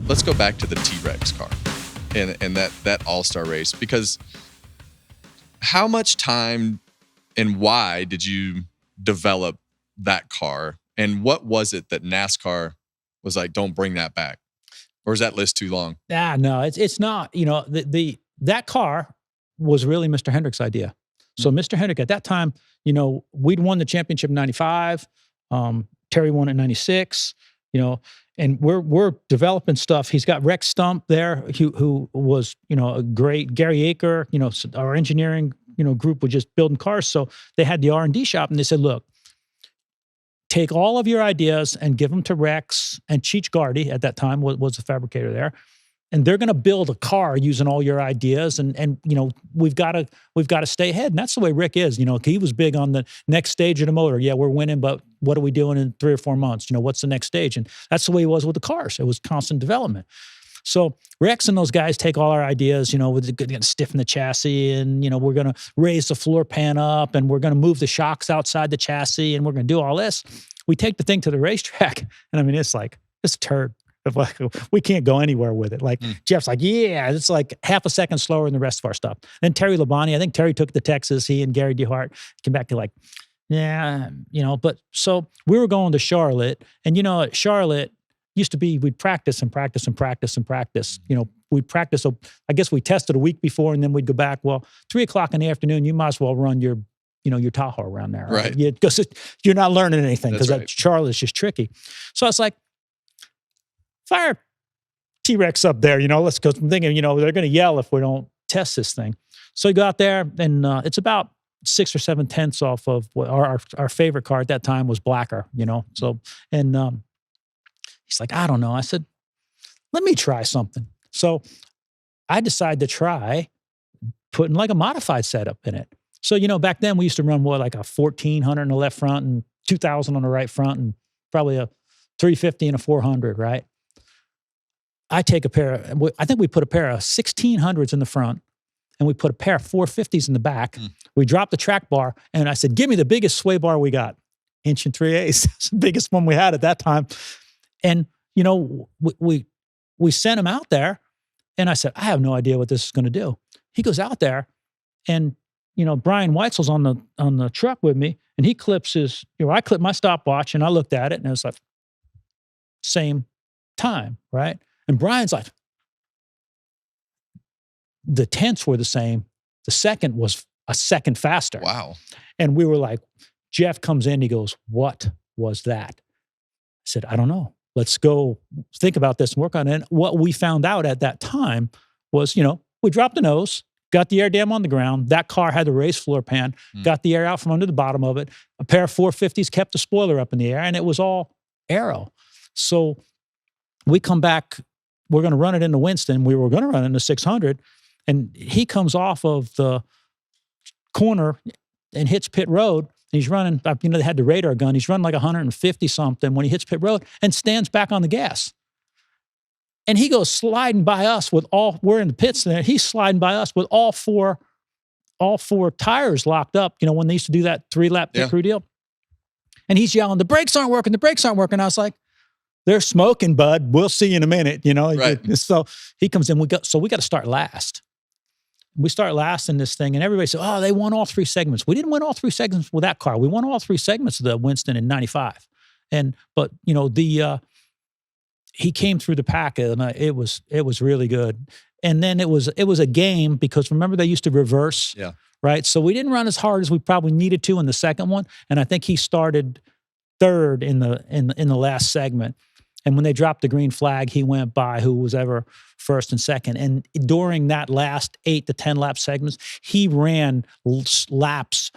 let's go back to the T-Rex car and that All-Star race, because how much time and why did you develop that car? And what was it that NASCAR was like, don't bring that back? Or is that list too long? No, it's not. You know, that car was really Mr. Hendrick's idea. So Mr. Hendrick at that time, you know, we'd won the championship in 95. Terry won in 96, you know, and we're developing stuff. He's got Rex Stump there, who was, you know, a great Gary Aker, you know, our engineering, you know, group was just building cars. So they had the R&D shop and they said, look, take all of your ideas and give them to Rex, and Cheech Gardy at that time was the fabricator there. And they're going to build a car using all your ideas. And you know, we've got to stay ahead. And that's the way Rick is. You know, he was big on the next stage of the motor. Yeah, we're winning, but what are we doing in 3 or 4 months? You know, what's the next stage? And that's the way he was with the cars. It was constant development. So Rex and those guys take all our ideas, you know, we're going to stiffen the chassis, and, you know, we're going to raise the floor pan up, and we're going to move the shocks outside the chassis, and we're going to do all this. We take the thing to the racetrack, and I mean, it's like, it's a turd. Like, we can't go anywhere with it. Like Jeff's like, yeah, it's like half a second slower than the rest of our stuff. Then Terry Labonte, I think Terry took it to Texas. He and Gary DeHart came back to like, yeah, you know. But so we were going to Charlotte, and you know, at Charlotte used to be, we'd practice and practice and practice and practice. You know, we'd practice. So I guess we tested a week before, and then we'd go back. Well, 3 o'clock in the afternoon, you might as well run your, you know, your Tahoe around there, right? Because you're not learning anything, because that Charlotte's just tricky. So it's like, fire T-Rex up there, you know, let's go. I'm thinking, you know, they're going to yell if we don't test this thing. So you go out there, and it's about 6 or 7 tenths off of what our favorite car at that time was Blacker, you know. So, and he's like, I don't know. I said, let me try something. So I decided to try putting like a modified setup in it. So, you know, back then we used to run like a 1400 on the left front and 2000 on the right front, and probably a 350 and a 400, right? I take I think we put a pair of 1600s in the front, and we put a pair of 450s in the back. We dropped the track bar, and I said, give me the biggest sway bar we got. 1 3/8. It's the biggest one we had at that time. And, you know, we sent him out there, and I said, I have no idea what this is going to do. He goes out there, and, you know, Brian Weitzel's on the truck with me, and he clips his, you know, I clipped my stopwatch, and I looked at it, and it was like, same time, right? And Brian's like, the tenths were the same. The second was a second faster. Wow. And we were like, Jeff comes in, he goes, what was that? I said, I don't know. Let's go think about this and work on it. And what we found out at that time was, you know, we dropped the nose, got the air dam on the ground. That car had the raised floor pan, got the air out from under the bottom of it. A pair of 450s kept the spoiler up in the air, and it was all aero. So we come back, we're going to run it into Winston. We were going to run it into 600, and he comes off of the corner and hits pit road. And he's running, you know, they had the radar gun. He's running like 150 something when he hits pit road and stands back on the gas. And he goes sliding by us with we're in the pits there. He's sliding by us with all four tires locked up, you know, when they used to do that 3-lap pit crew deal. And he's yelling, the brakes aren't working. The brakes aren't working. I was like, they're smoking, bud. We'll see you in a minute, you know? Right. So he comes in, we got to start last. We start last in this thing, and everybody said, oh, they won all 3 segments. We didn't win all 3 segments with that car. We won all 3 segments of the Winston in 95. But you know, he came through the pack, and it was really good. And then it was a game, because remember they used to reverse, right? So we didn't run as hard as we probably needed to in the second one, and I think he started third in the last segment. And when they dropped the green flag, he went by who was ever first and second. And during that last 8 to 10 lap segments, he ran laps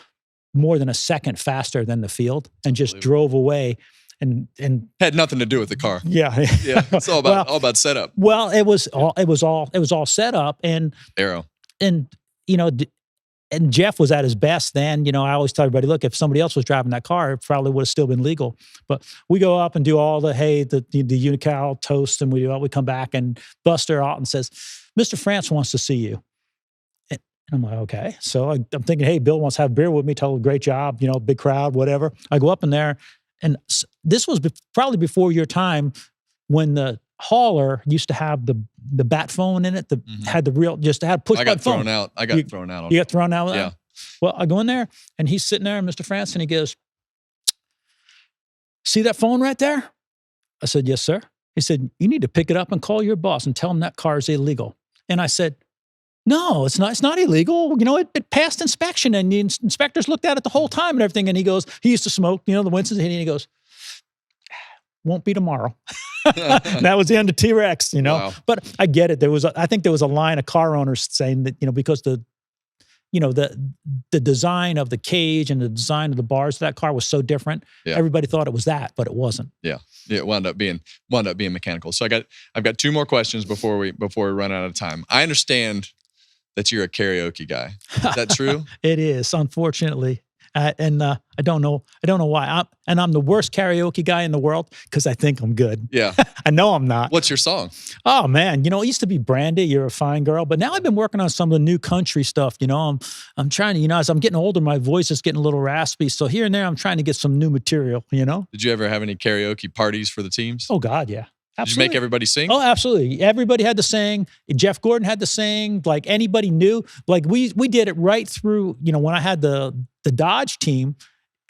more than a second faster than the field, and just drove away. And had nothing to do with the car. Yeah. It's all about setup. Well, it was all set up, and aero. And you know, and Jeff was at his best then. You know, I always tell everybody, look, if somebody else was driving that car, it probably would have still been legal. But we go up and do all the Unical toast, and we come back, and Buster Alton says, Mr. France wants to see you. And I'm like, okay. So I'm thinking, hey, Bill wants to have beer with me. Tell him, great job, you know, big crowd, whatever. I go up in there, and this was probably before your time, when the hauler used to have the bat phone in it. Had the real, just had push button phone. I got thrown out. You got thrown out with Yeah. that? Well, I go in there and he's sitting there, Mr. France, and he goes, "See that phone right there?" I said, "Yes, sir." He said, "You need to pick it up and call your boss and tell him that car is illegal." And I said, "No, it's not. It's not illegal. You know, it passed inspection, and the inspectors looked at it the whole time and everything." And he goes, he used to smoke, you know, the Winston's, and he goes, "Won't be tomorrow." And that was the end of T-Rex, you know. Wow. But I get it. I think there was a line of car owners saying that, you know, because the design of the cage and the design of the bars of that car was so different. Yeah. Everybody thought it was that, but it wasn't. Yeah. It wound up being mechanical. So I've got 2 more questions before we run out of time. I understand that you're a karaoke guy. Is that true? It is, unfortunately. And I don't know why. I'm the worst karaoke guy in the world because I think I'm good. Yeah. I know I'm not. What's your song? Oh man, you know, it used to be Brandy, You're a Fine Girl, but now I've been working on some of the new country stuff. You know, I'm trying to, you know, as I'm getting older, my voice is getting a little raspy. So here and there, I'm trying to get some new material. You know. Did you ever have any karaoke parties for the teams? Oh God, yeah. Did Absolutely. you make everybody sing? Oh, absolutely. Everybody had to sing. Jeff Gordon had to sing. Like anybody knew. Like we did it right through. You know, when I had the Dodge team,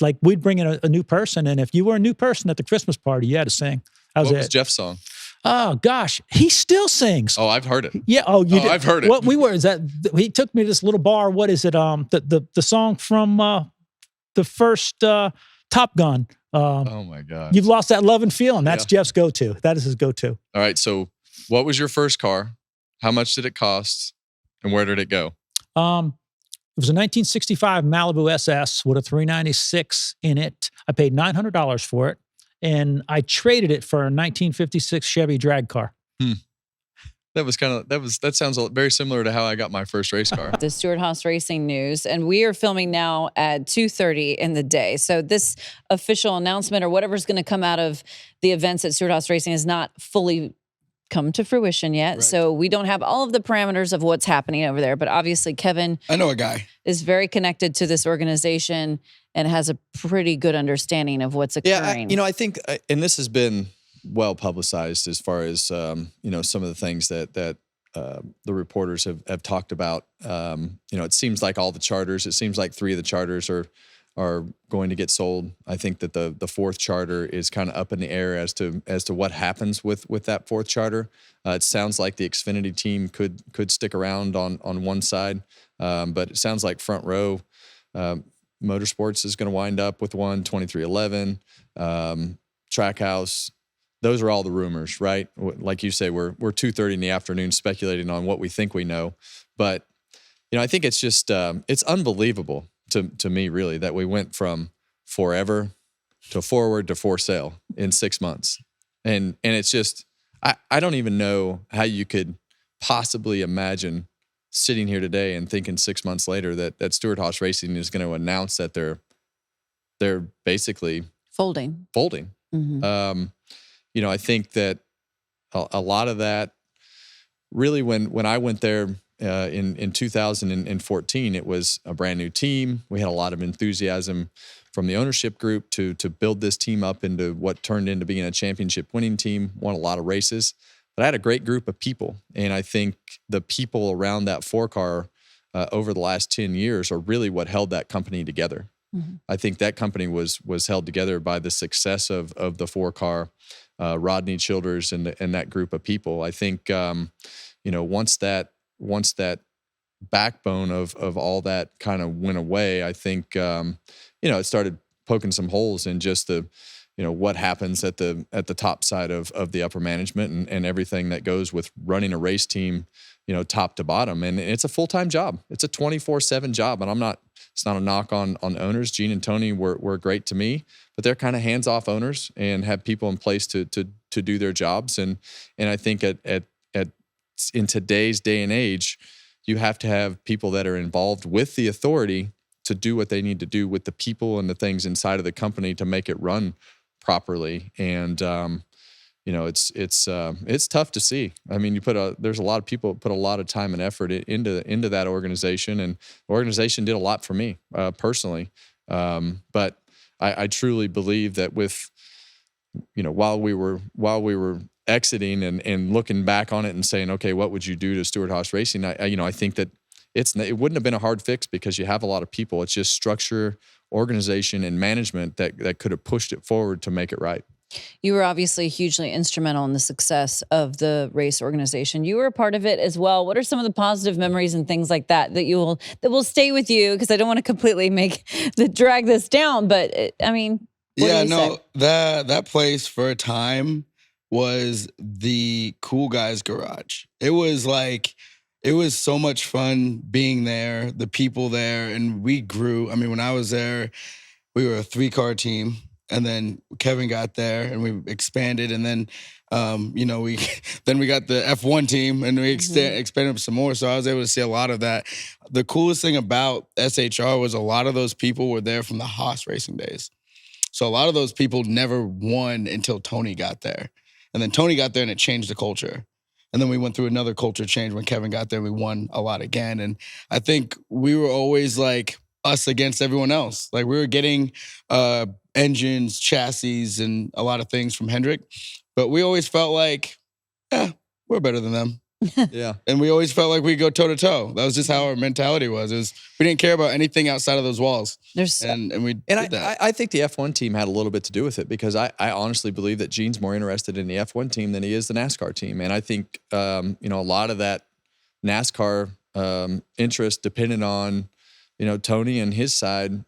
like we'd bring in a new person, and if you were a new person at the Christmas party, you had to sing. What was Jeff's song? Oh gosh, he still sings. Oh, I've heard it. Yeah. Oh, you did. I've heard it. What we were is that he took me to this little bar. What is it? The song from the first Top Gun. Oh my God. You've Lost That Love and Feeling. That's Yeah. Jeff's go-to. That is his go-to. All right. So what was your first car? How much did it cost? And where did it go? It was a 1965 Malibu SS with a 396 in it. I paid $900 for it, and I traded it for a 1956 Chevy drag car. That sounds very similar to how I got my first race car. The Stewart-Haas Racing news, and we are filming now at 2:30 in the day. So this official announcement or whatever's going to come out of the events at Stewart-Haas Racing has not fully come to fruition yet. Right. So we don't have all of the parameters of what's happening over there. But obviously, Kevin, I know a guy, is very connected to this organization and has a pretty good understanding of what's occurring. I think, and this has been well publicized as far as some of the things that the reporters have talked about. It seems like all the charters. It seems like 3 of the charters are going to get sold. I think that the 4th charter is kind of up in the air as to what happens with that 4th charter. It sounds like the Xfinity team could stick around on one side, but it sounds like Front Row Motorsports is going to wind up with one. 2311, Trackhouse. Those are all the rumors, right? Like you say, we're 2:30 in the afternoon speculating on what we think we know, but I think it's just it's unbelievable to me, really, that we went from forever to forward to for sale in 6 months, and it's just I don't even know how you could possibly imagine sitting here today and thinking 6 months later that Stewart-Haas Racing is going to announce that they're basically folding. Mm-hmm. I think that a lot of that really when I went there in 2014, it was a brand new team. We had a lot of enthusiasm from the ownership group to build this team up into what turned into being a championship winning team, won a lot of races. But I had a great group of people, and I think the people around that 4-car over the last 10 years are really what held that company together. Mm-hmm. I think that company was held together by the success of the 4-car, Rodney Childers and that group of people. I think once that backbone of all that kind of went away, I think it started poking some holes in just the what happens at the top side of the upper management and everything that goes with running a race team, top to bottom. And it's a full-time job. It's a 24/7 job. And it's not a knock on owners. Gene and Tony were great to me, but they're kind of hands-off owners and have people in place to do their jobs. And I think in today's day and age, you have to have people that are involved with the authority to do what they need to do with the people and the things inside of the company to make it run properly. And it's tough to see. I mean, there's a lot of people put a lot of time and effort into that organization, and the organization did a lot for me personally. But I truly believe that with while we were exiting and looking back on it and saying, okay, what would you do to Stewart-Haas Racing? I think that it wouldn't have been a hard fix because you have a lot of people. It's just structure, organization, and management that could have pushed it forward to make it right. You were obviously hugely instrumental in the success of the race organization. You were a part of it as well. What are some of the positive memories and things like that will stay with you? Because I don't want to completely drag this down, but I mean, that place for a time was the cool guys' garage. It was so much fun being there, the people there, and we grew. I mean, when I was there, we were a 3-car team. And then Kevin got there, and we expanded, and then, we got the F1 team, and we expanded some more. So I was able to see a lot of that. The coolest thing about SHR was a lot of those people were there from the Haas racing days. So a lot of those people never won until Tony got there, and then Tony got there, and it changed the culture. And then we went through another culture change when Kevin got there. We won a lot again, and I think we were always like us against everyone else. Like we were getting engines, chassis, and a lot of things from Hendrick, but we always felt like, we're better than them. Yeah. And we always felt like we'd go toe to toe. That was just how our mentality was. We didn't care about anything outside of those walls. And we did that. I think the F1 team had a little bit to do with it because I honestly believe that Gene's more interested in the F1 team than he is the NASCAR team. And I think, a lot of that NASCAR interest depended on, Tony and his side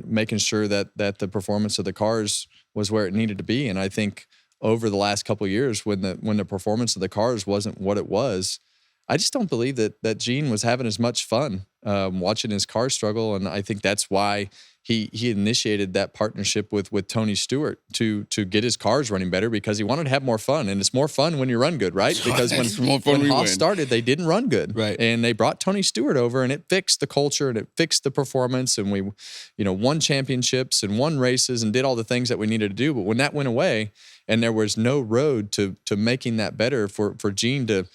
making sure that the performance of the cars was where it needed to be. And I think over the last couple of years, when the performance of the cars wasn't what it was, I just don't believe that Gene was having as much fun watching his car struggle. And I think that's why he initiated that partnership with Tony Stewart to get his cars running better, because he wanted to have more fun. And it's more fun when you run good, right? Because when Haas started, they didn't run good. Right. And they brought Tony Stewart over, and it fixed the culture and it fixed the performance. And we, won championships and won races and did all the things that we needed to do. But when that went away and there was no road to making that better for Gene to,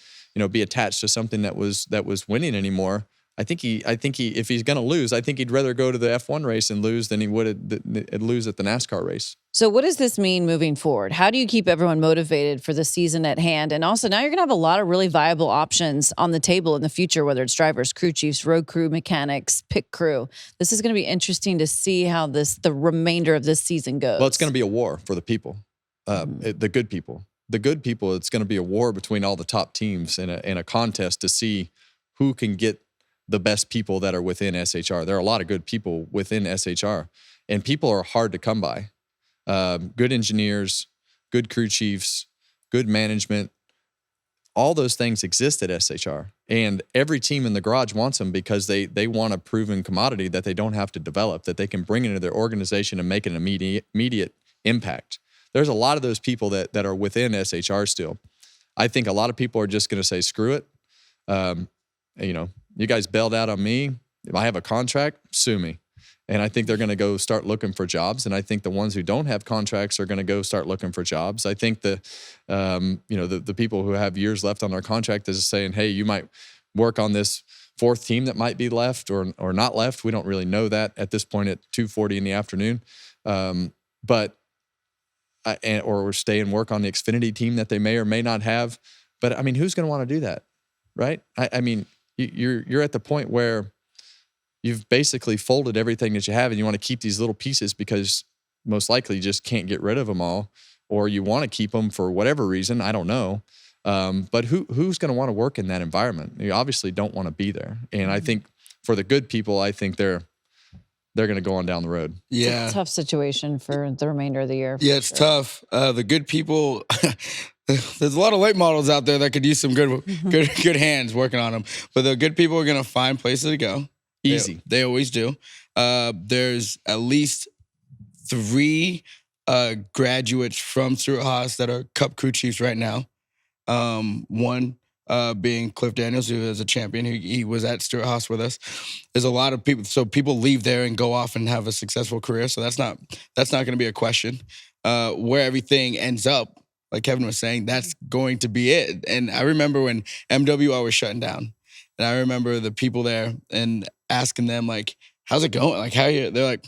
be attached to something that was winning anymore, I think he if he's going to lose, I think he'd rather go to the F1 race and lose than he would lose at the NASCAR race. So what does this mean moving forward? How do you keep everyone motivated for the season at hand? And also now you're going to have a lot of really viable options on the table in the future, whether it's drivers, crew chiefs, road crew, mechanics, pit crew. This is going to be interesting to see how the remainder of this season goes. Well, it's going to be a war for the people, the good people. The good people, it's going to be a war between all the top teams in a contest to see who can get the best people that are within SHR. There are a lot of good people within SHR, and people are hard to come by. Good engineers, good crew chiefs, good management, all those things exist at SHR. And every team in the garage wants them because they want a proven commodity that they don't have to develop, that they can bring into their organization and make an immediate impact. There's a lot of those people that are within SHR still. I think a lot of people are just going to say, screw it. You guys bailed out on me. If I have a contract, sue me. And I think they're going to go start looking for jobs. And I think the ones who don't have contracts are going to go start looking for jobs. I think the people who have years left on their contract is saying, hey, you might work on this fourth team that might be left or not left. We don't really know that at this point at 2:40 in the afternoon. Or stay and work on the Xfinity team that they may or may not have. But I mean, who's going to want to do that, right? I mean, you're at the point where you've basically folded everything that you have, and you want to keep these little pieces because most likely you just can't get rid of them all, or you want to keep them for whatever reason. I don't know. But who's going to want to work in that environment? You obviously don't want to be there. And I think for the good people, I think they're going to go on down the road. Yeah. It's a tough situation for the remainder of the year. Yeah, it's tough. The good people, there's a lot of late models out there that could use some good hands working on them. But the good people are going to find places to go. Easy. They always do. There's at least 3 graduates from Stewart-Haas that are Cup crew chiefs right now. One being Cliff Daniels, who is a champion. He was at Stewart-Haas with us. There's a lot of people. So people leave there and go off and have a successful career. So that's not going to be a question. Where everything ends up, like Kevin was saying, that's going to be it. And I remember when MWR was shutting down, and I remember the people there and asking them, like, how's it going? Like, how are you? They're like,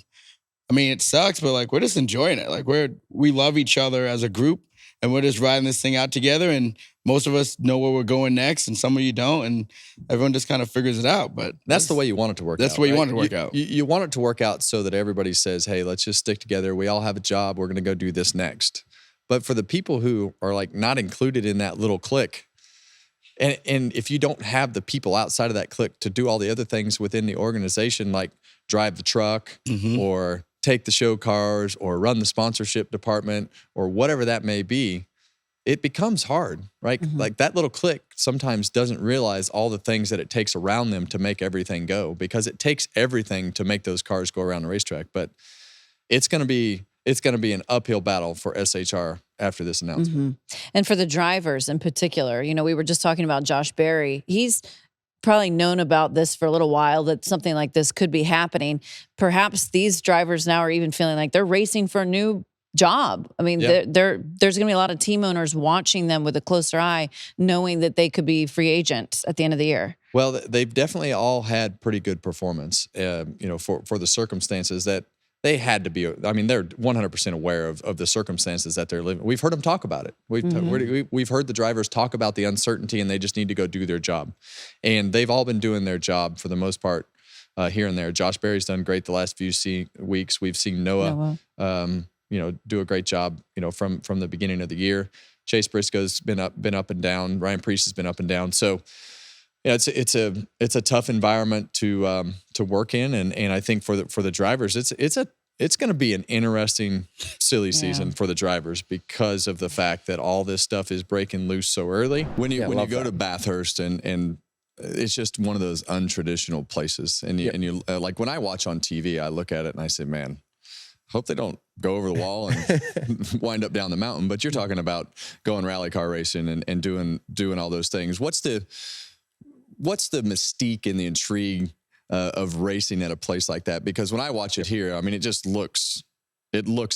I mean, it sucks, but like, we're just enjoying it. Like, we love each other as a group, and we're just riding this thing out together. And most of us know where we're going next, and some of you don't, and everyone just kind of figures it out. But that's the way you want it to work out. That's the way you want it to work out. You want it to work out so that everybody says, hey, let's just stick together. We all have a job. We're going to go do this next. But for the people who are like not included in that little clique, and if you don't have the people outside of that clique to do all the other things within the organization, like drive the truck or take the show cars or run the sponsorship department or whatever that may be, it becomes hard, right? Like that little clique sometimes doesn't realize all the things that it takes around them to make everything go, because it takes everything to make those cars go around the racetrack. But it's going to be an uphill battle for SHR after this announcement. And for the drivers in particular, you know, we were just talking about Josh Berry. He's probably known about this for a little while, that something like this could be happening. Perhaps these drivers now are even feeling like they're racing for a new job. I mean, there's going to be a lot of team owners watching them with a closer eye, knowing that they could be free agents at the end of the year. Well, they've definitely all had pretty good performance, you know, for the circumstances that they had to be. I mean, they're 100% aware of the circumstances that they're living. We've heard them talk about it. We've heard the drivers talk about the uncertainty, and they just need to go do their job. And they've all been doing their job for the most part here and there. Josh Berry's done great the last few weeks. We've seen Noah. You know, do a great job, you know, from the beginning of the year. Chase Briscoe's been up and down. Ryan Preece has been up and down. So, yeah, it's a tough environment to work in, and I think for the drivers, it's going to be an interesting, silly season for the drivers because of the fact that all this stuff is breaking loose so early. When you go to Bathurst and it's just one of those untraditional places, and you like when I watch on TV, I look at it and I say, man, hope they don't go over the wall and wind up down the mountain. But you're talking about going rally car racing and doing all those things. What's the mystique and the intrigue of racing at a place like that? Because when I watch it here, I mean, it looks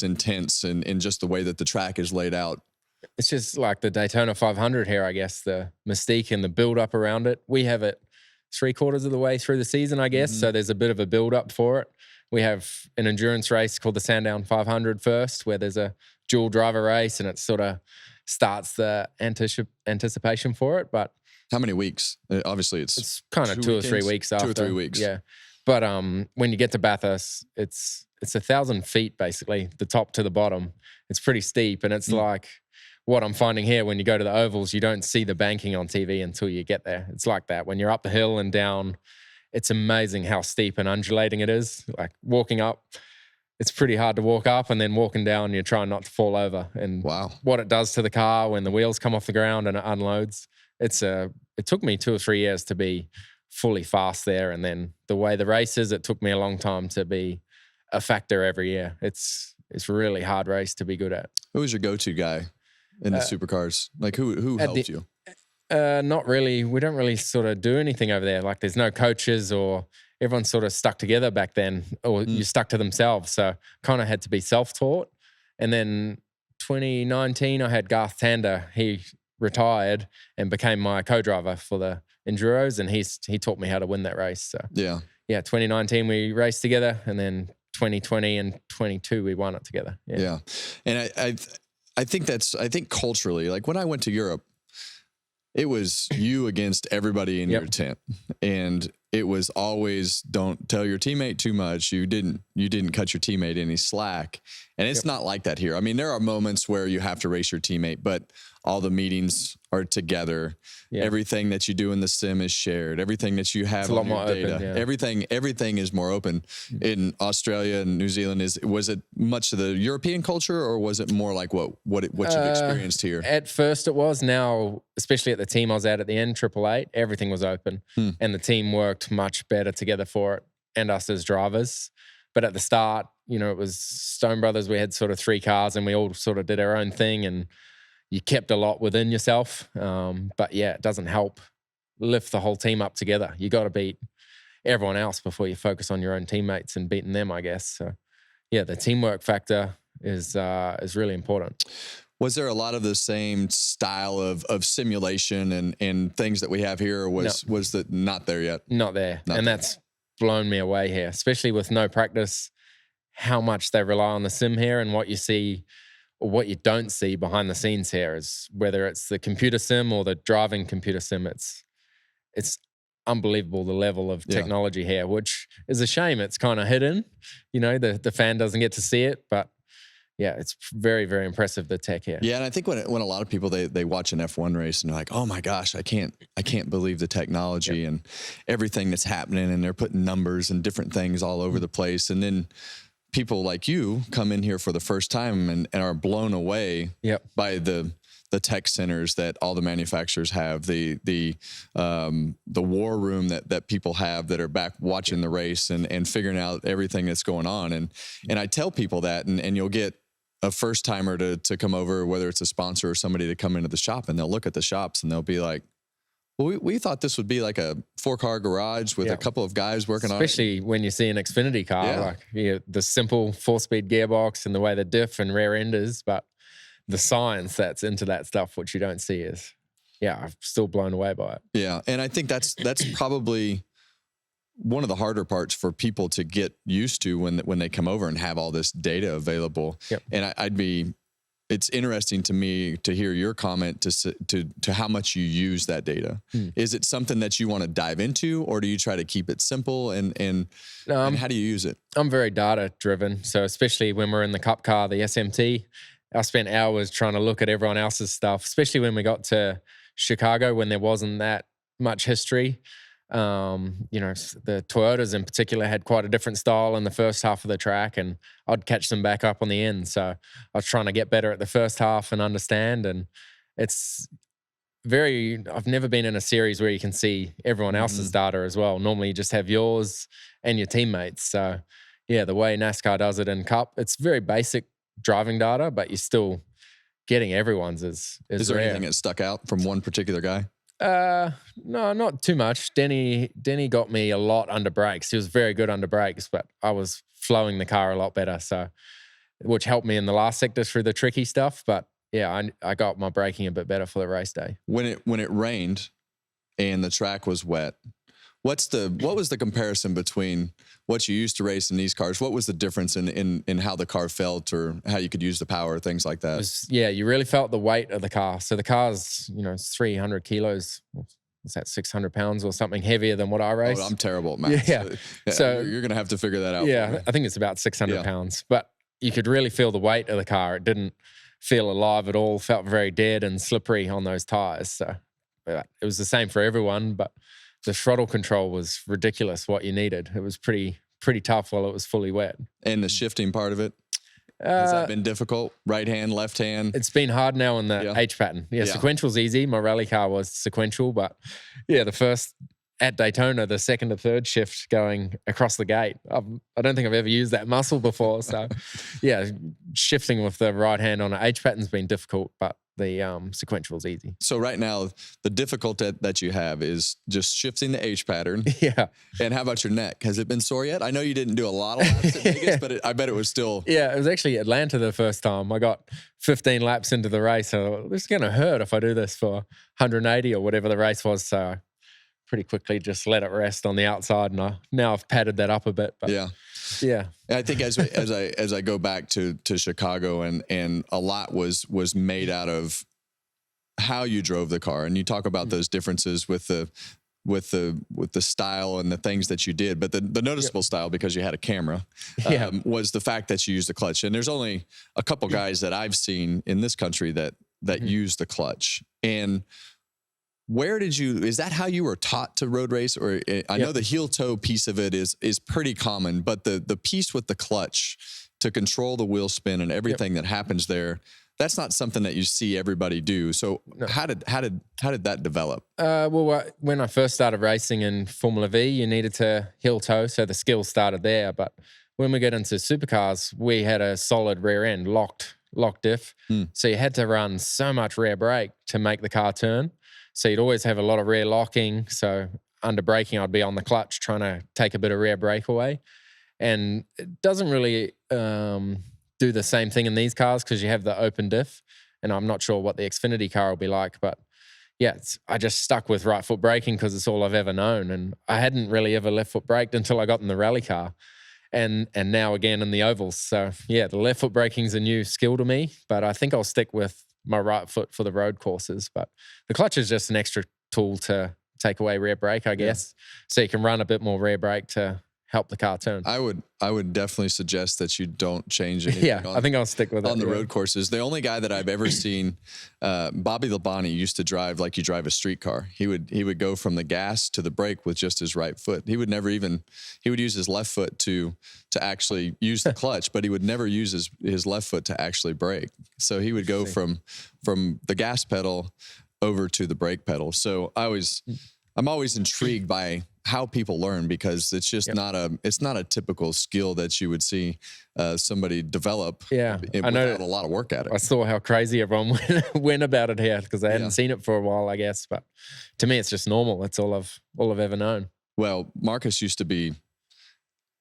intense and just the way that the track is laid out. It's just like the Daytona 500 here, I guess, the mystique and the build up around it. We have it 3/4 of the way through the season, I guess. So there's a bit of a build up for it. We have an endurance race called the Sandown 500 first, where there's a dual driver race, and it sort of starts the anticipation for it. But how many weeks? Obviously, it's kind of 2 or 3 weeks after. 2 or 3 weeks. Yeah. But when you get to Bathurst, it's 1,000 feet, basically, the top to the bottom. It's pretty steep. And it's like what I'm finding here, when you go to the ovals, you don't see the banking on TV until you get there. It's like that. When you're up the hill and down, it's amazing how steep and undulating it is. Like walking up, it's pretty hard to walk up, and then walking down, you're trying not to fall over. And what it does to the car when the wheels come off the ground and it unloads. It took me 2 or 3 years to be fully fast there. And then the way the race is, it took me a long time to be a factor every year. It's a really hard race to be good at. Who was your go-to guy in the supercars? Like who helped you? Not really. We don't really sort of do anything over there. Like there's no coaches, or everyone's sort of stuck together back then, or you stuck to themselves. So kind of had to be self-taught. And then 2019, I had Garth Tander. He retired and became my co-driver for the Enduros, and he taught me how to win that race. So yeah, 2019 we raced together, and then 2020 and 22 we won it together. Yeah. And I think culturally, like when I went to Europe, it was you against everybody in your tent, and it was always don't tell your teammate too much. You didn't cut your teammate any slack, and it's not like that here. I mean, there are moments where you have to race your teammate, but all the meetings are together. Yeah. Everything that you do in the sim is shared. Everything that you have on your data, open, everything is more open. In Australia and New Zealand, was it much of the European culture, or was it more like what you've experienced here? At first it was. Now, especially at the team I was at the end, 888, everything was open, and the team worked much better together for it, and us as drivers. But at the start, you know, it was Stone Brothers. We had sort of 3 cars, and we all sort of did our own thing, and you kept a lot within yourself. But yeah, it doesn't help lift the whole team up together. You got to beat everyone else before you focus on your own teammates and beating them, I guess. So yeah, the teamwork factor is really important. Was there a lot of the same style of simulation and things that we have here, or was that not there yet? Not there. That's blown me away here, especially with no practice, how much they rely on the sim here, and what you see what you don't see behind the scenes here is whether it's the computer sim or the driving computer sim, it's unbelievable the level of technology here, which is a shame. It's kind of hidden, the fan doesn't get to see it, but yeah, it's very, very impressive, the tech here. Yeah, and I think when a lot of people they watch an F1 race and they're like, oh my gosh, I can't believe the technology and everything that's happening, and they're putting numbers and different things all over the place, and then people like you come in here for the first time and are blown away by the tech centers that all the manufacturers have, the war room that people have that are back watching the race and figuring out everything that's going on. And I tell people that, and you'll get a first timer to come over, whether it's a sponsor or somebody to come into the shop, and they'll look at the shops and they'll be like, well, we thought this would be like a 4-car garage with a couple of guys working on it. Especially when you see an Xfinity car, the simple 4-speed gearbox and the way the diff and rear end is, but the science that's into that stuff, which you don't see, is, I'm still blown away by it. Yeah, and I think that's probably one of the harder parts for people to get used to when they come over and have all this data available. And it's interesting to me to hear your comment to how much you use that data. Is it something that you want to dive into, or do you try to keep it simple and how do you use it? I'm very data driven. So especially when we're in the Cup car, the SMT, I spent hours trying to look at everyone else's stuff, especially when we got to Chicago when there wasn't that much history. The Toyotas in particular had quite a different style in the first half of the track, and I'd catch them back up on the end. So I was trying to get better at the first half and understand. And I've never been in a series where you can see everyone else's data as well. Normally you just have yours and your teammates. So the way NASCAR does it in Cup, it's very basic driving data, but you're still getting everyone's is there rare. Anything that stuck out from one particular guy? No, not too much. Denny got me a lot under brakes. He was very good under brakes, but I was flowing the car a lot better, which helped me in the last sector through the tricky stuff. But I got my braking a bit better for the race day. When it rained and the track was wet, what was the comparison between what you used to race in these cars? What was the difference in how the car felt, or how you could use the power, things like that? You really felt the weight of the car. So the car's, 300 kilos. What's that, 600 pounds or something heavier than what I race? Oh, I'm terrible at math. Yeah. So you're going to have to figure that out. Yeah, I think it's about 600 pounds. But you could really feel the weight of the car. It didn't feel alive at all. Felt very dead and slippery on those tires. So it was the same for everyone, but the throttle control was ridiculous what you needed. It was pretty tough while it was fully wet. And the shifting part of it? Has that been difficult? Right hand, left hand? It's been hard now in the H pattern. Sequential's easy. My rally car was sequential, but the first at Daytona, the second or third shift going across the gate, I don't think I've ever used that muscle before. So shifting with the right hand on an H pattern's been difficult, but the sequential's easy. So right now, the difficulty that you have is just shifting the H pattern. Yeah. And how about your neck? Has it been sore yet? I know you didn't do a lot of laps at Vegas, but I bet it was still. Yeah, it was actually Atlanta the first time. I got 15 laps into the race. So this is going to hurt if I do this for 180 or whatever the race was. So pretty quickly just let it rest on the outside, and now I've padded that up a bit. But yeah. And I think as I go back to Chicago, and a lot was made out of how you drove the car, and you talk about those differences with the style and the things that you did, but the noticeable style, because you had a camera, was the fact that you used the clutch. And there's only a couple guys that I've seen in this country that use the clutch. And is that how you were taught to road race? Or I know the heel toe piece of it is pretty common, but the piece with the clutch to control the wheel spin and everything that happens there, that's not something that you see everybody do. So how did that develop? When I first started racing in Formula V, you needed to heel toe, so the skills started there. But when we get into supercars, we had a solid rear end, locked diff. So you had to run so much rear brake to make the car turn. So you'd always have a lot of rear locking. So under braking, I'd be on the clutch trying to take a bit of rear brake away. And it doesn't really do the same thing in these cars because you have the open diff. And I'm not sure what the Xfinity car will be like. But I just stuck with right foot braking because it's all I've ever known. And I hadn't really ever left foot braked until I got in the rally car. and now again in the ovals. So yeah, the left foot braking's a new skill to me, but I think I'll stick with my right foot for the road courses. But the clutch is just an extra tool to take away rear brake, I guess. So you can run a bit more rear brake to help the car turn. I would definitely suggest that you don't change anything. Yeah, I think I'll stick with it on the road courses. The only guy that I've ever seen, Bobby Labonte, used to drive like you drive a street car. He would go from the gas to the brake with just his right foot. He would use his left foot to actually use the clutch, but he would never use his left foot to actually brake. So he would go from the gas pedal over to the brake pedal. So I'm always intrigued by how people learn, because it's just not a typical skill that you would see somebody develop without a lot of work at it. I saw how crazy everyone went about it here because they hadn't seen it for a while, I guess. But to me, it's just normal. That's all I've ever known. Well, Marcus used to be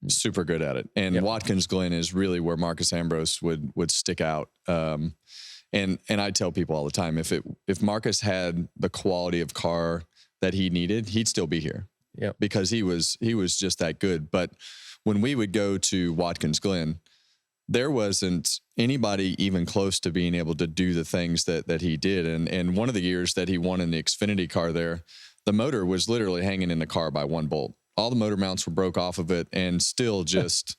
super good at it, and Watkins Glen is really where Marcus Ambrose would stick out. And I tell people all the time, if Marcus had the quality of car that he needed, he'd still be here. Yeah, because he was just that good. But when we would go to Watkins Glen, there wasn't anybody even close to being able to do the things that he did. And one of the years that he won in the Xfinity car there, the motor was literally hanging in the car by one bolt. All the motor mounts were broke off of it, and still just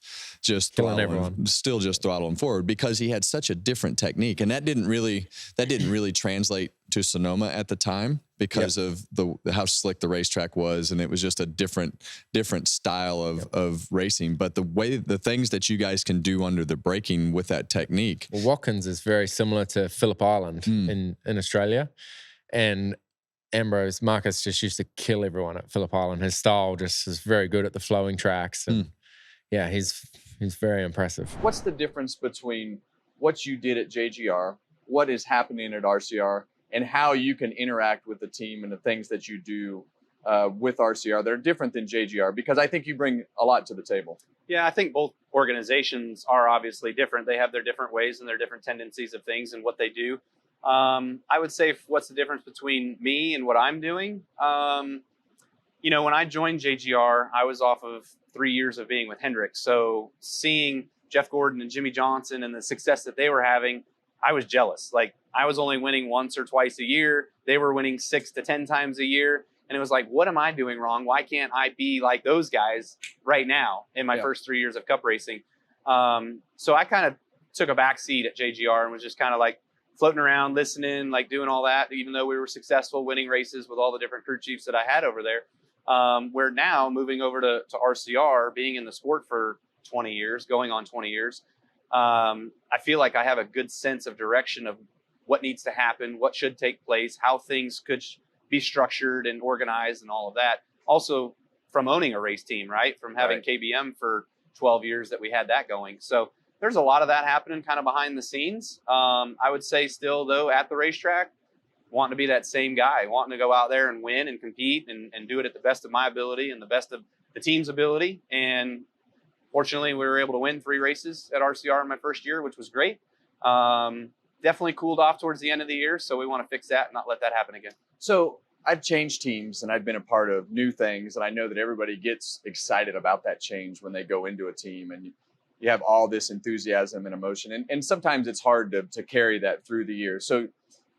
throttling forward, because he had such a different technique. And that didn't really translate to Sonoma at the time because of how slick the racetrack was, and it was just a different style of racing. But the things that you guys can do under the braking with that technique. Well, Watkins is very similar to Phillip Island in Australia, and Marcus just used to kill everyone at Phillip Island. His style just is very good at the flowing tracks, and he's very impressive. What's the difference between what you did at JGR, what is happening at RCR, and how you can interact with the team and the things that you do with RCR that are different than JGR? Because I think you bring a lot to the table. Yeah, I think both organizations are obviously different. They have their different ways and their different tendencies of things and what they do. I would say what's the difference between me and what I'm doing? When I joined JGR, I was off of 3 years of being with Hendrick. So seeing Jeff Gordon and Jimmy Johnson and the success that they were having, I was jealous. Like, I was only winning once or twice a year. They were winning 6 to 10 times a year. And it was like, what am I doing wrong? Why can't I be like those guys right now in my first 3 years of cup racing? So I kind of took a back seat at JGR and was just kind of like floating around, listening, like doing all that, even though we were successful winning races with all the different crew chiefs that I had over there. We're now moving over to RCR, being in the sport for 20 years, going on 20 years. I feel like I have a good sense of direction of what needs to happen, what should take place, how things could be structured and organized and all of that. Also from owning a race team, right? From having KBM for 12 years that we had that going. So there's a lot of that happening kind of behind the scenes. I would say still, though, at the racetrack, wanting to be that same guy, wanting to go out there and win and compete and do it at the best of my ability and the best of the team's ability. And fortunately, we were able to win 3 races at RCR in my first year, which was great. Definitely cooled off towards the end of the year, so we want to fix that and not let that happen again. So I've changed teams and I've been a part of new things, and I know that everybody gets excited about that change when they go into a team, and you have all this enthusiasm and emotion, and sometimes it's hard to carry that through the year. So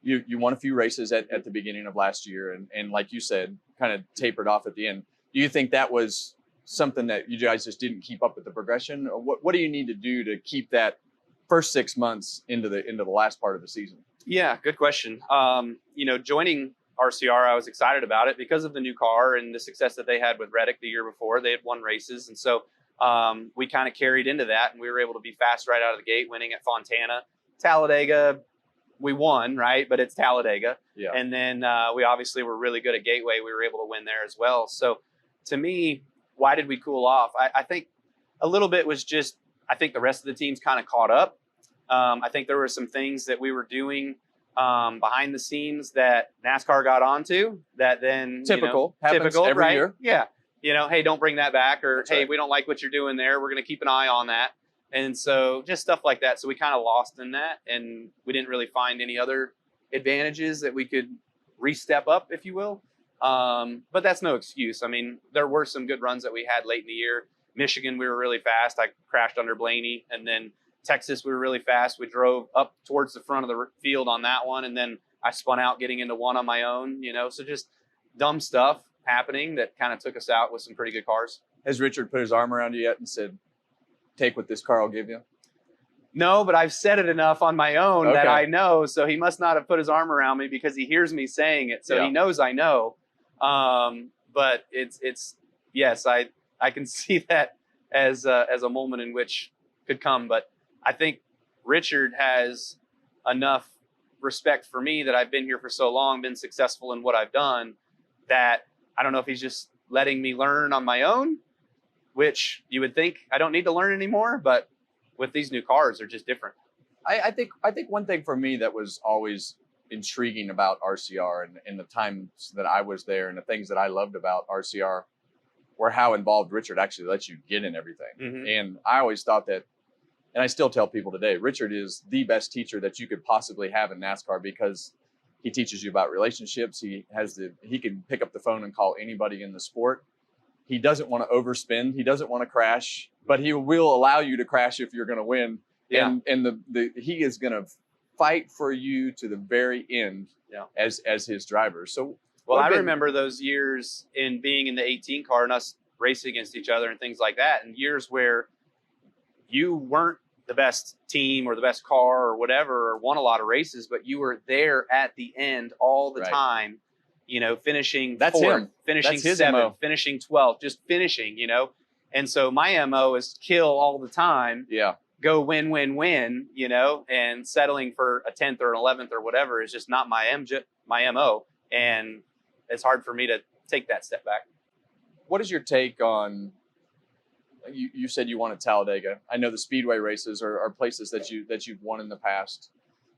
you won a few races at the beginning of last year, and like you said, kind of tapered off at the end. Do you think that was something that you guys just didn't keep up with the progression? Or what do you need to do to keep that first 6 months into the last part of the season? Yeah, good question. Joining RCR, I was excited about it because of the new car and the success that they had with Reddick the year before. They had won races, and so we kind of carried into that, and we were able to be fast right out of the gate, winning at Fontana. Talladega, we won, right? But it's Talladega. Yeah. And then we obviously were really good at Gateway. We were able to win there as well. So to me, why did we cool off? I think a little bit was just, I think the rest of the teams kind of caught up. I think there were some things that we were doing behind the scenes that NASCAR got onto that then typical every right? year. Yeah. Hey, don't bring that back, or That's hey, right. we don't like what you're doing there. We're going to keep an eye on that. And so just stuff like that. So we kind of lost in that, and we didn't really find any other advantages that we could re-step up, if you will. But that's no excuse. I mean, there were some good runs that we had late in the year. Michigan, we were really fast. I crashed under Blaney. And then Texas, we were really fast. We drove up towards the front of the field on that one. And then I spun out getting into one on my own, you know, so just dumb stuff happening that kind of took us out with some pretty good cars. Has Richard put his arm around you yet and said, take what this car will give you? No, but I've said it enough on my own that I know. So he must not have put his arm around me because he hears me saying it. So he knows I know. But it's yes, I can see that as a moment in which could come. But I think Richard has enough respect for me that I've been here for so long, been successful in what I've done, that I don't know if he's just letting me learn on my own, which you would think I don't need to learn anymore, but with these new cars, they're just different. I think one thing for me that was always intriguing about RCR and the times that I was there and the things that I loved about RCR were how involved Richard actually lets you get in everything. Mm-hmm. And I always thought that, and I still tell people today, Richard is the best teacher that you could possibly have in NASCAR because he teaches you about relationships. He can pick up the phone and call anybody in the sport. He doesn't want to overspend. He doesn't want to crash, but he will allow you to crash if you're going to win. Yeah. And he is going to fight for you to the very end as his driver. So, well, I remember those years in being in the 18 car and us racing against each other and things like that, and years where you weren't the best team or the best car or whatever, or won a lot of races, but you were there at the end all the time, you know, finishing fourth, finishing seventh, finishing 12th, just finishing, you know. And so my MO is kill all the time. Yeah. Go win, win, win, you know, and settling for a 10th or an 11th or whatever is just not my MO. And it's hard for me to take that step back. What is your take on, you said you won at Talladega. I know the speedway races are places that you've won in the past.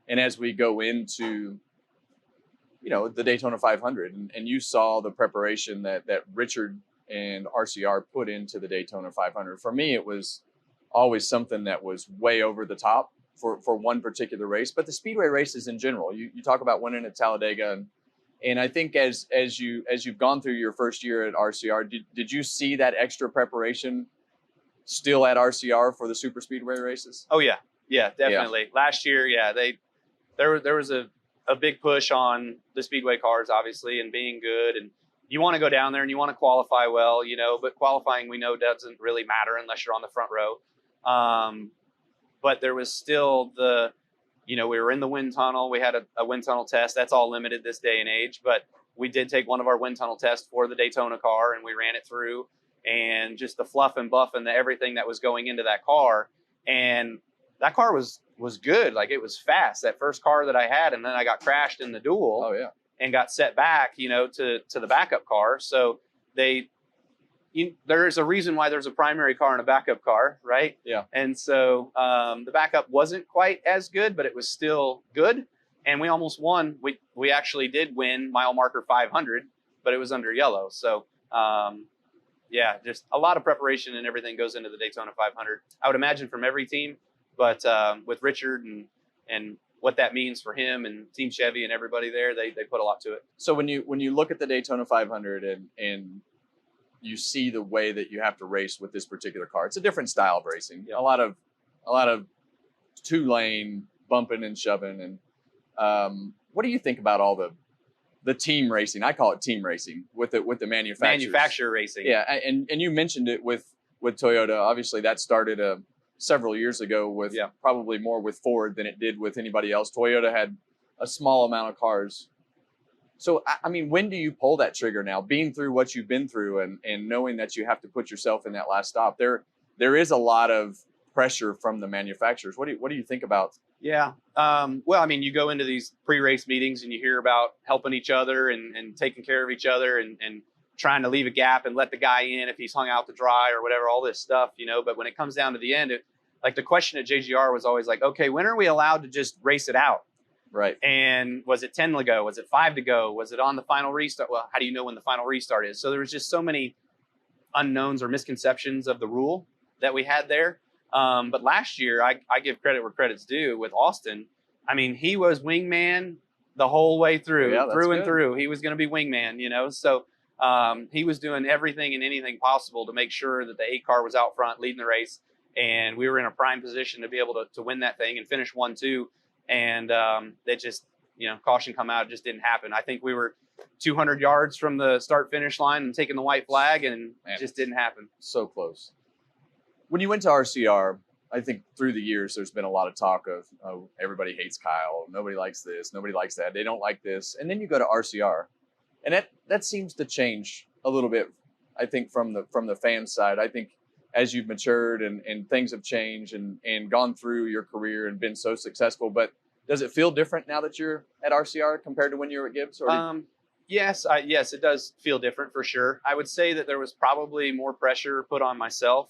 And as we go into, you know, the Daytona 500 and you saw the preparation that Richard and RCR put into the Daytona 500. For me, it was always something that was way over the top for one particular race, but the speedway races in general, you talk about winning at Talladega. And I think as you've gone through your first year at RCR, did you see that extra preparation still at RCR for the super speedway races? Oh yeah. Yeah, definitely. Yeah. Last year, there was a big push on the speedway cars, obviously, and being good. And you want to go down there and you want to qualify well, you know, but qualifying, we know, doesn't really matter unless you're on the front row. But there was still we were in the wind tunnel. We had a wind tunnel test. That's all limited this day and age, but we did take one of our wind tunnel tests for the Daytona car and we ran it through, and just the fluff and buff and everything that was going into that car. And that car was good. Like, it was fast, that first car that I had. And then I got crashed in the duel. Oh yeah. And got set back, you know, to the backup car. So there is a reason why there's a primary car and a backup car, right? Yeah. And so the backup wasn't quite as good, but it was still good. And we almost won. We actually did win mile marker 500, but it was under yellow. So just a lot of preparation and everything goes into the Daytona 500. I would imagine from every team, but with Richard and what that means for him and Team Chevy and everybody there, they put a lot to it. So when you look at the Daytona 500 and you see the way that you have to race with this particular car, it's a different style of racing. Yeah. A lot of 2-lane bumping and shoving. And what do you think about all the team racing? I call it team racing with the manufacturers. Manufacturer racing. Yeah, and you mentioned it with Toyota. Obviously, that started several years ago with probably more with Ford than it did with anybody else. Toyota had a small amount of cars. So, I mean, when do you pull that trigger now? Being through what you've been through and knowing that you have to put yourself in that last stop, there is a lot of pressure from the manufacturers. What do you think about? Yeah. Well, I mean, you go into these pre-race meetings and you hear about helping each other and taking care of each other and trying to leave a gap and let the guy in if he's hung out to dry or whatever, all this stuff, you know. But when it comes down to the end, like the question at JGR was always like, okay, when are we allowed to just race it out? Right. And was it 10 to go? Was it 5 to go? Was it on the final restart? Well, how do you know when the final restart is? So there was just so many unknowns or misconceptions of the rule that we had there. But last year, I give credit where credit's due with Austin. I mean, he was wingman the whole way through, through and through. He was going to be wingman, you know. So He was doing everything and anything possible to make sure that the 8 car was out front leading the race. And we were in a prime position to be able to win that thing and finish 1-2. And that just, caution come out. It just didn't happen. I think we were 200 yards from the start finish line and taking the white flag, and it just didn't happen. So close. When you went to RCR, I think through the years, there's been a lot of talk of, oh, everybody hates Kyle. Nobody likes this. Nobody likes that. They don't like this. And then you go to RCR, and that seems to change a little bit, I think, from the fan side. I think as you've matured and things have changed and gone through your career and been so successful, but does it feel different now that you're at RCR compared to when you were at Gibbs? Yes, it does feel different for sure. I would say that there was probably more pressure put on myself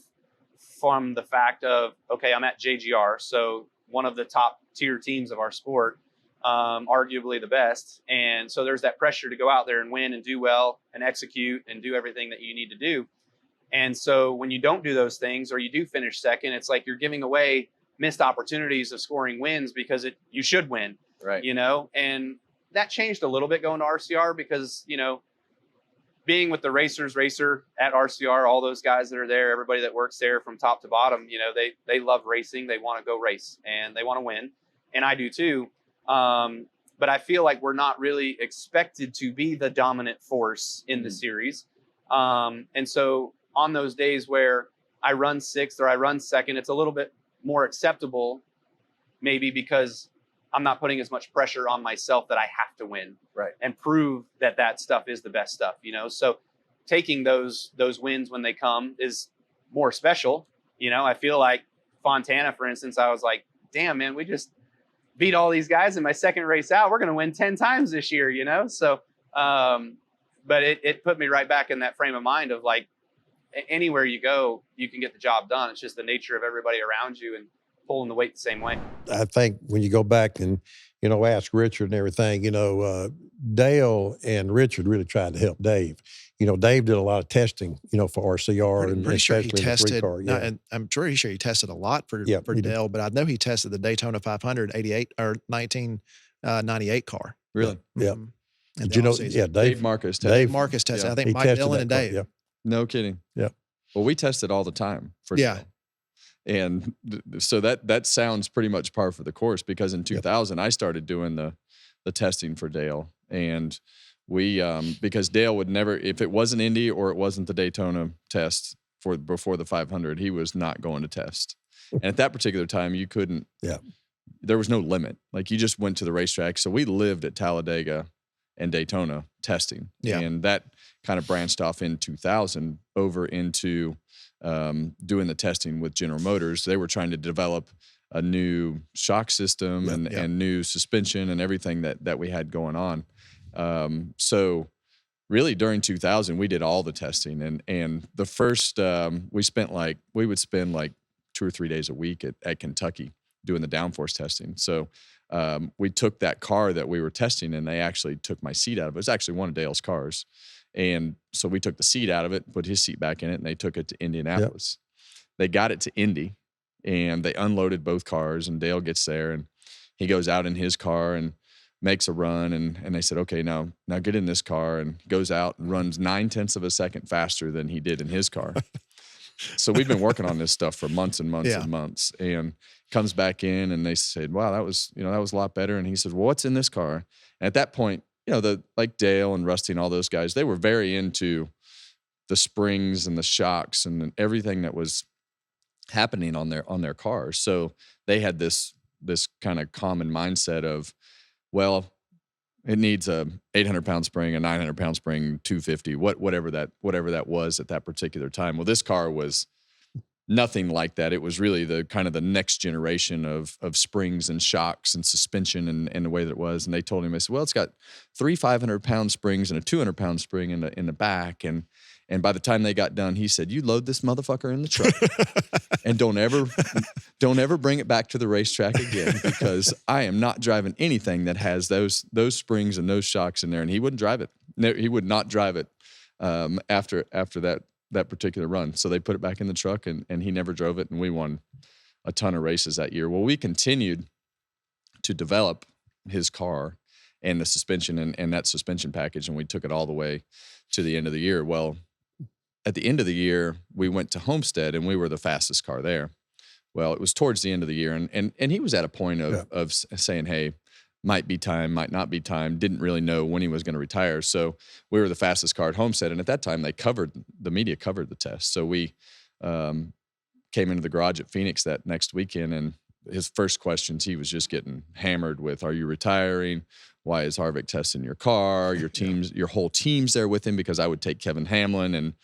from the fact of, okay, I'm at JGR, so one of the top tier teams of our sport, arguably the best. And so there's that pressure to go out there and win and do well and execute and do everything that you need to do. And so when you don't do those things, or you do finish second, it's like you're giving away missed opportunities of scoring wins because you should win, right? And that changed a little bit going to RCR because, being with the racer at RCR, all those guys that are there, everybody that works there from top to bottom, they love racing. They want to go race and they want to win. And I do too. But I feel like we're not really expected to be the dominant force in the series. And so on those days where I run 6th or I run 2nd, it's a little bit more acceptable, maybe because I'm not putting as much pressure on myself that I have to win, right, and prove that stuff is the best stuff, So taking those wins when they come is more special. I feel like Fontana, for instance, I was like, damn, man, we just beat all these guys in my second race out. We're going to win 10 times this year, So, but it put me right back in that frame of mind of like, anywhere you go, you can get the job done. It's just the nature of everybody around you and pulling the weight the same way. I think when you go back and, ask Richard and everything, Dale and Richard really tried to help Dave. Dave did a lot of testing, for RCR and pretty sure he especially tested, the 3-car. no, and I'm pretty sure he tested a lot for Dale, but I know he tested the Daytona 500 88 or 1998 car. Really? Yeah. And But you know, yeah, Dave Marcus tested. Dave Marcus tested. Yeah. I think he Mike tested Dillon that and car, Dave. yeah. No kidding. Yeah. Well, we tested all the time for Yeah. sale. And so that sounds pretty much par for the course, because in 2000 I started doing the testing for Dale, and we because Dale would never, if it wasn't Indy or it wasn't the Daytona test before the 500, he was not going to test. And at that particular time, you couldn't. Yeah. There was no limit. Like, you just went to the racetrack. So we lived at Talladega and Daytona testing. Yeah. And that kind of branched off in 2000 over into doing the testing with General Motors. They were trying to develop a new shock system and new suspension and everything that we had going on. So really during 2000, we did all the testing, and the first, we would spend like 2 or 3 days a week at Kentucky doing the downforce testing. So we took that car that we were testing, and they actually took my seat out of it. It was actually one of Dale's cars. And so we took the seat out of it, put his seat back in it, and they took it to Indianapolis. Yep. They got it to Indy, and they unloaded both cars, and Dale gets there, and he goes out in his car and makes a run, and they said, okay, now get in this car, and goes out and runs 0.9 of a second faster than he did in his car. So we've been working on this stuff for months and months and months, and comes back in, and they said, wow, that was a lot better. And he said, well, what's in this car? And at that point, like Dale and Rusty and all those guys, they were very into the springs and the shocks and everything that was happening on their cars. So they had this kind of common mindset of, well, it needs a 800-pound spring, a 900-pound spring, 250, whatever that was at that particular time. Well, this car was nothing like that. It was really the kind of the next generation of springs and shocks and suspension and the way that it was. And they told him, they said, well, it's got 3 500-pound springs and a 200-pound spring in the back. And by the time they got done, he said, you load this motherfucker in the truck and don't ever bring it back to the racetrack again, because I am not driving anything that has those springs and those shocks in there. And he wouldn't drive it. No, he would not drive it after that particular run. So they put it back in the truck, and he never drove it. And we won a ton of races that year. Well, we continued to develop his car and the suspension and that suspension package, and we took it all the way to the end of the year. Well, at the end of the year, we went to Homestead and we were the fastest car there. Well, it was towards the end of the year, and he was at a point of saying, hey, might be time, might not be time, didn't really know when he was going to retire. So we were the fastest car at Homestead. And at that time, the media covered the test. So we came into the garage at Phoenix that next weekend, and his first questions, he was just getting hammered with, are you retiring? Why is Harvick testing your car? Your whole team's there with him, because I would take Kevin Hamlin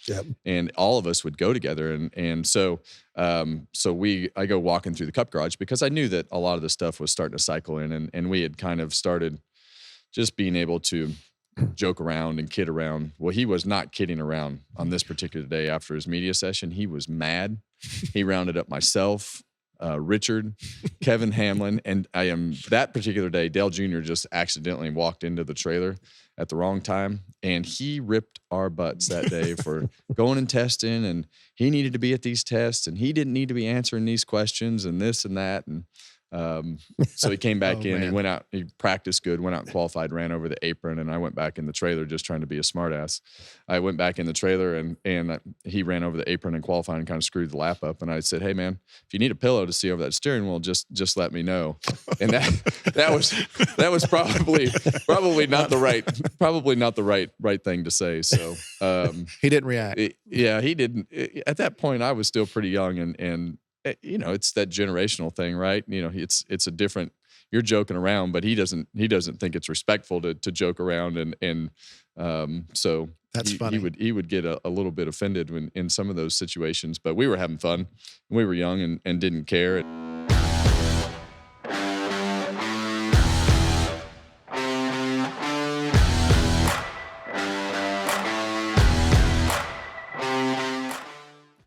and all of us would go together. And so I go walking through the Cup garage because I knew that a lot of the stuff was starting to cycle in, and we had kind of started just being able to joke around and kid around. Well, he was not kidding around on this particular day after his media session. He was mad. He rounded up myself, Richard, Kevin Hamlin, and that particular day, Dale Jr. just accidentally walked into the trailer at the wrong time, and he ripped our butts that day for going and testing, and he needed to be at these tests, and he didn't need to be answering these questions and this and that. And so he came back in, he went out, he practiced good, went out and qualified, ran over the apron, and I went back in the trailer just trying to be a smartass. I went back in the trailer and he ran over the apron and qualified and kind of screwed the lap up. And I said, hey man, if you need a pillow to see over that steering wheel, just let me know. And that was probably not the right thing to say. So he didn't react. He didn't. At that point, I was still pretty young, and it's that generational thing, right? It's a different, you're joking around, but he doesn't think it's respectful to joke around. And so that's funny. He would get a little bit offended in some of those situations, but we were having fun. We were young and didn't care.